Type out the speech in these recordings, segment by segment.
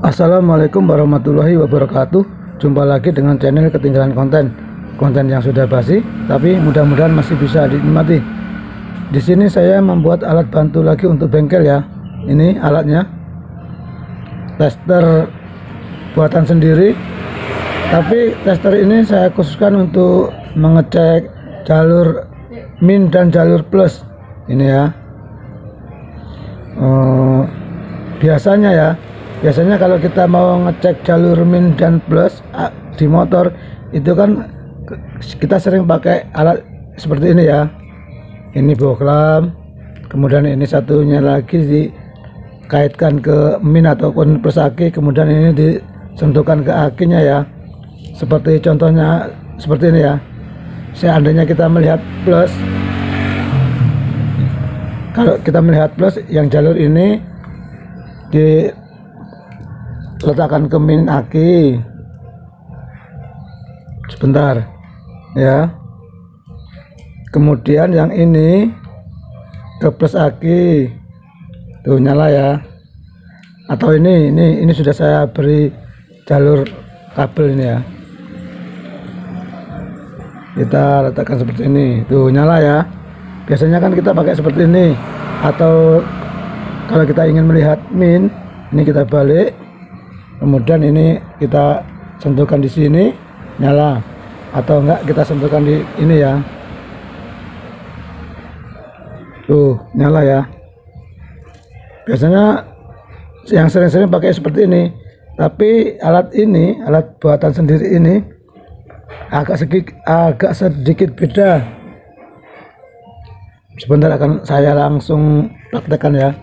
Assalamualaikum warahmatullahi wabarakatuh. Jumpa lagi dengan channel Ketinggalan Konten yang sudah basi, tapi mudah-mudahan masih bisa dinikmati. Di sini saya membuat alat bantu lagi untuk bengkel ya. Ini alatnya, tester buatan sendiri. Tapi tester ini saya khususkan untuk mengecek jalur min dan jalur plus. Ini ya. Biasanya kalau kita mau ngecek jalur min dan plus di motor itu kan kita sering pakai alat seperti ini ya. Ini boklam, kemudian ini satunya lagi dikaitkan ke min ataupun plus aki, kemudian ini disentuhkan ke akinya ya. Seperti contohnya seperti ini ya. Seandainya kita melihat plus, kalau kita melihat plus yang jalur ini diletakkan ke min aki, sebentar ya, kemudian yang ini ke plus aki, tuh nyala ya. Atau ini sudah saya beri jalur kabel ini ya, kita letakkan seperti ini, tuh nyala ya. Biasanya kan kita pakai seperti ini. Atau kalau kita ingin melihat min, ini kita balik, kemudian ini kita sentuhkan di sini, nyala. Atau enggak kita sentuhkan di ini ya, tuh nyala ya. Biasanya yang sering-sering pakai seperti ini. Tapi alat ini, alat buatan sendiri ini agak sedikit beda. Sebentar akan saya langsung praktekkan ya.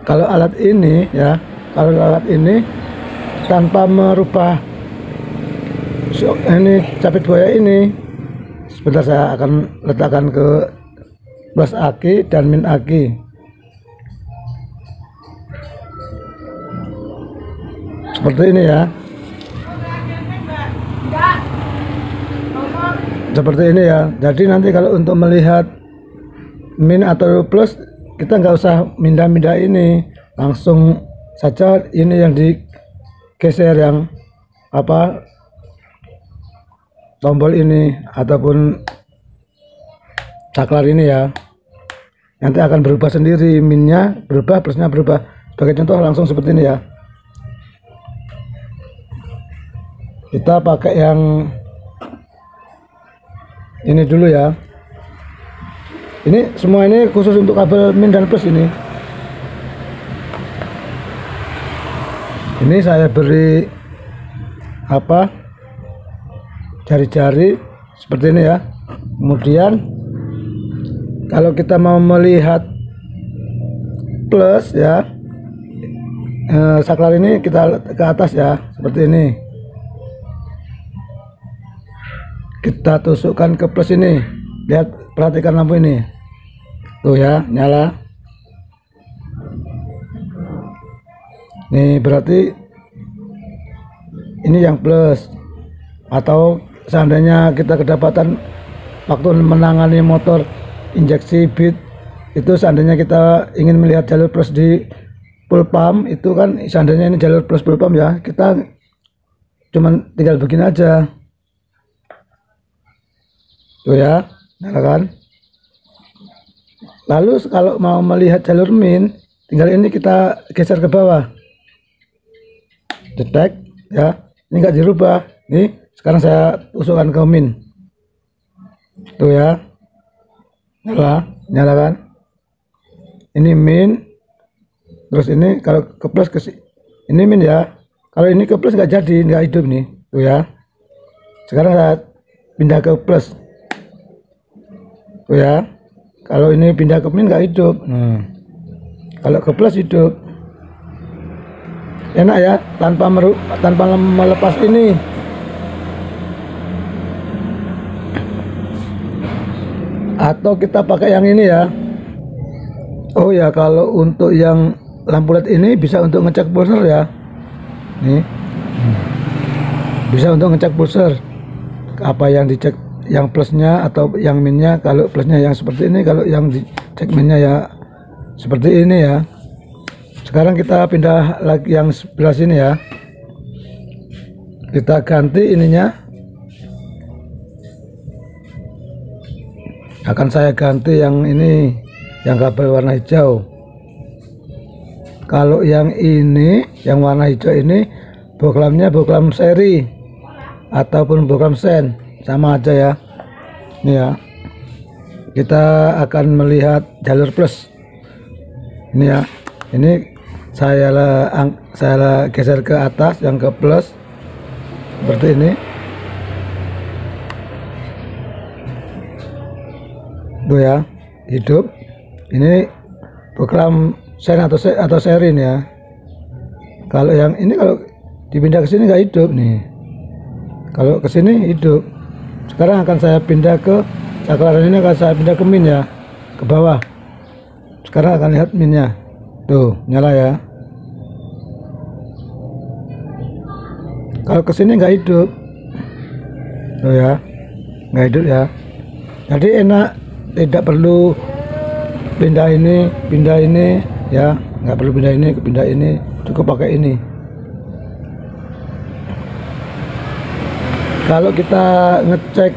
Kalau alat ini ya, tanpa merubah ini capit buaya ini, sebentar saya akan letakkan ke plus aki dan min aki. Seperti ini ya. Seperti ini ya. Jadi nanti kalau untuk melihat min atau plus, kita nggak usah mindah-mindah ini, langsung saja ini yang digeser, yang tombol ini ataupun saklar ini ya. Nanti akan berubah sendiri, minnya berubah, plusnya berubah. Sebagai contoh langsung seperti ini ya. Kita pakai yang ini dulu ya. Ini semua ini khusus untuk kabel min dan plus ini. Ini saya beri jari-jari seperti ini ya. Kemudian kalau kita mau melihat plus ya, saklar ini kita ke atas ya, seperti ini. Kita tusukkan ke plus ini. Lihat, perhatikan lampu ini. Tuh ya, nyala. Nih berarti ini yang plus. Atau seandainya kita kedapatan waktu menangani motor injeksi beat, itu seandainya kita ingin melihat jalur plus di full pump, itu kan seandainya ini jalur plus full pump ya, kita cuman tinggal begini aja. Tuh ya, nyala kan. Lalu kalau mau melihat jalur min, tinggal ini kita geser ke bawah, detek ya. Ini nggak dirubah. Nih sekarang saya usukkan ke min. Tuh ya, nyala kan. Ini min, terus ini kalau ke plus ini min ya. Kalau ini ke plus nggak jadi, nggak hidup nih. Tuh ya. Sekarang saya pindah ke plus. Tuh ya. Kalau ini pindah ke min nggak hidup. Kalau ke plus hidup. Enak ya, tanpa melepas ini. Atau kita pakai yang ini ya. Oh ya, kalau untuk yang lampu LED ini bisa untuk ngecek pulser ya. Nih. Bisa untuk ngecek pulser. Apa yang dicek, yang plusnya atau yang minnya. Kalau plusnya yang seperti ini, kalau yang dicek minnya ya seperti ini ya. Sekarang kita pindah lagi yang sebelah sini ya, kita ganti ininya, akan saya ganti yang ini, yang kabel warna hijau. Kalau yang ini, yang warna hijau ini boklamnya boklam seri ataupun boklam sen, sama aja ya. Ini ya, kita akan melihat jalur plus. Ini ya, ini saya geser ke atas yang ke plus seperti ini. Tuh ya, hidup. Ini boklam sen atau seri nih ya. Kalau yang ini kalau dipindah ke sini nggak hidup nih. Kalau ke sini hidup. Sekarang akan saya pindah ke saklar ini, akan saya pindah ke min ya, ke bawah. Sekarang akan lihat minnya. Tuh, nyala ya. Kalau ke sini nggak hidup. Tuh ya, nggak hidup ya. Jadi enak, tidak perlu pindah ini ya, nggak perlu pindah ini, cukup pakai ini. Kalau kita ngecek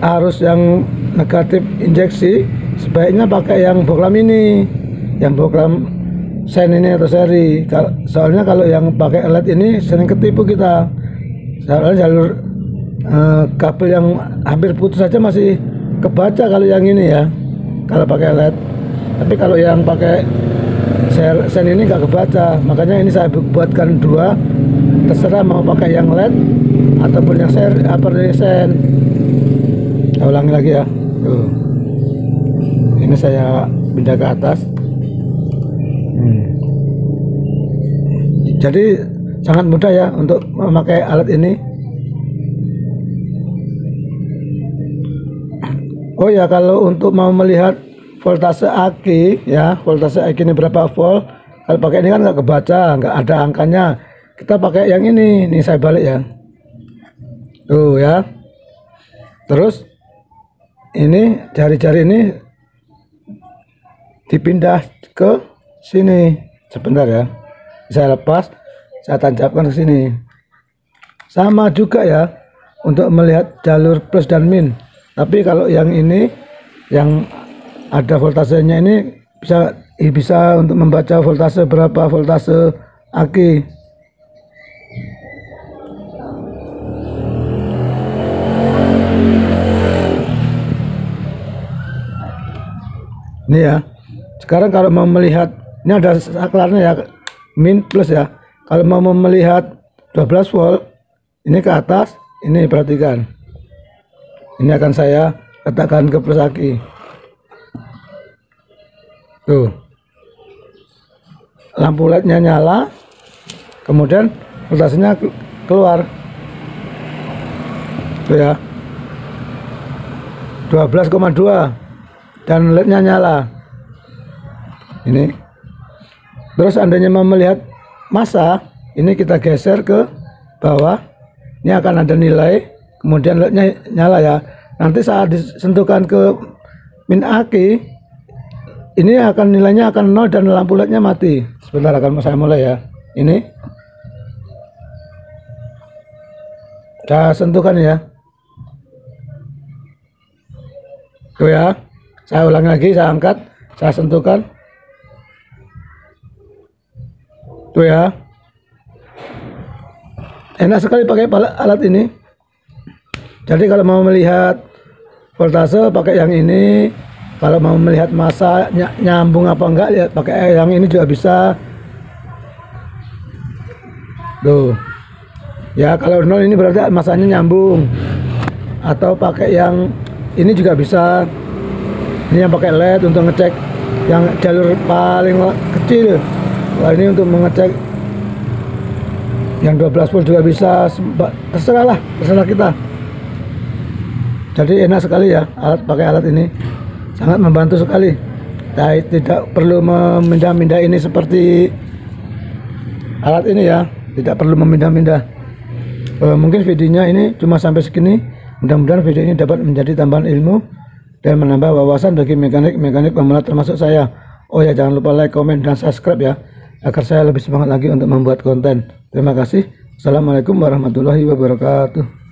arus yang negatif injeksi, sebaiknya pakai yang boklam ini, yang boklam sen ini atau seri. Soalnya kalau yang pakai LED ini sering ketipu kita. Soalnya jalur kabel yang hampir putus saja masih kebaca kalau yang ini ya, kalau pakai LED. Tapi kalau yang pakai sen ini nggak kebaca. Makanya ini saya buatkan dua, terserah mau pakai yang LED ataupun yang seri apa sen. Saya ulangi lagi ya. Tuh. Ini saya pindah ke atas. Jadi sangat mudah ya untuk memakai alat ini. Oh ya, kalau untuk mau melihat voltase aki ya, voltase aki ini berapa volt, kalau pakai ini kan nggak kebaca, nggak ada angkanya. Kita pakai yang ini saya balik ya. Tuh ya. Terus ini jari-jari ini dipindah ke sini. Sebentar ya, saya lepas, saya tancapkan ke sini. Sama juga ya untuk melihat jalur plus dan min. Tapi kalau yang ini, yang ada voltasenya ini bisa untuk membaca voltase berapa voltase aki. Ini ya. Sekarang kalau mau melihat, ini ada saklarnya ya, min plus ya. Kalau mau melihat 12 volt, ini ke atas, ini perhatikan. Ini akan saya letakkan ke plus aki. Tuh. Lampu LED-nya nyala, kemudian voltasenya keluar. Tuh ya. 12,2 dan LED-nya nyala. Ini. Terus andainya mau melihat massa, ini kita geser ke bawah. Ini akan ada nilai, kemudian LED-nya nyala ya. Nanti saat disentuhkan ke min aki, ini akan nilainya akan 0 dan lampu LED-nya mati. Sebentar, akan saya mulai ya. Ini. Saya sentuhkan ya. Tuh ya. Saya ulangi lagi, saya angkat, saya sentuhkan. Tuh ya. Enak sekali pakai alat ini. Jadi kalau mau melihat voltase pakai yang ini, kalau mau melihat massa nyambung apa enggak, lihat pakai yang ini juga bisa. Tuh. Ya, kalau 0 ini berarti massanya nyambung. Atau pakai yang ini juga bisa. Ini yang pakai LED untuk ngecek yang jalur paling kecil. Wah, ini untuk mengecek yang 12 volt juga bisa. Terserah kita. Jadi enak sekali ya pakai alat ini, sangat membantu sekali. Tidak perlu memindah-mindah ini seperti alat ini ya, tidak perlu memindah-mindah. Mungkin videonya ini cuma sampai segini. Mudah-mudahan video ini dapat menjadi tambahan ilmu dan menambah wawasan bagi mekanik pemula termasuk saya. Oh ya, jangan lupa like, komen, dan subscribe ya, agar saya lebih semangat lagi untuk membuat konten. Terima kasih. Assalamualaikum warahmatullahi wabarakatuh.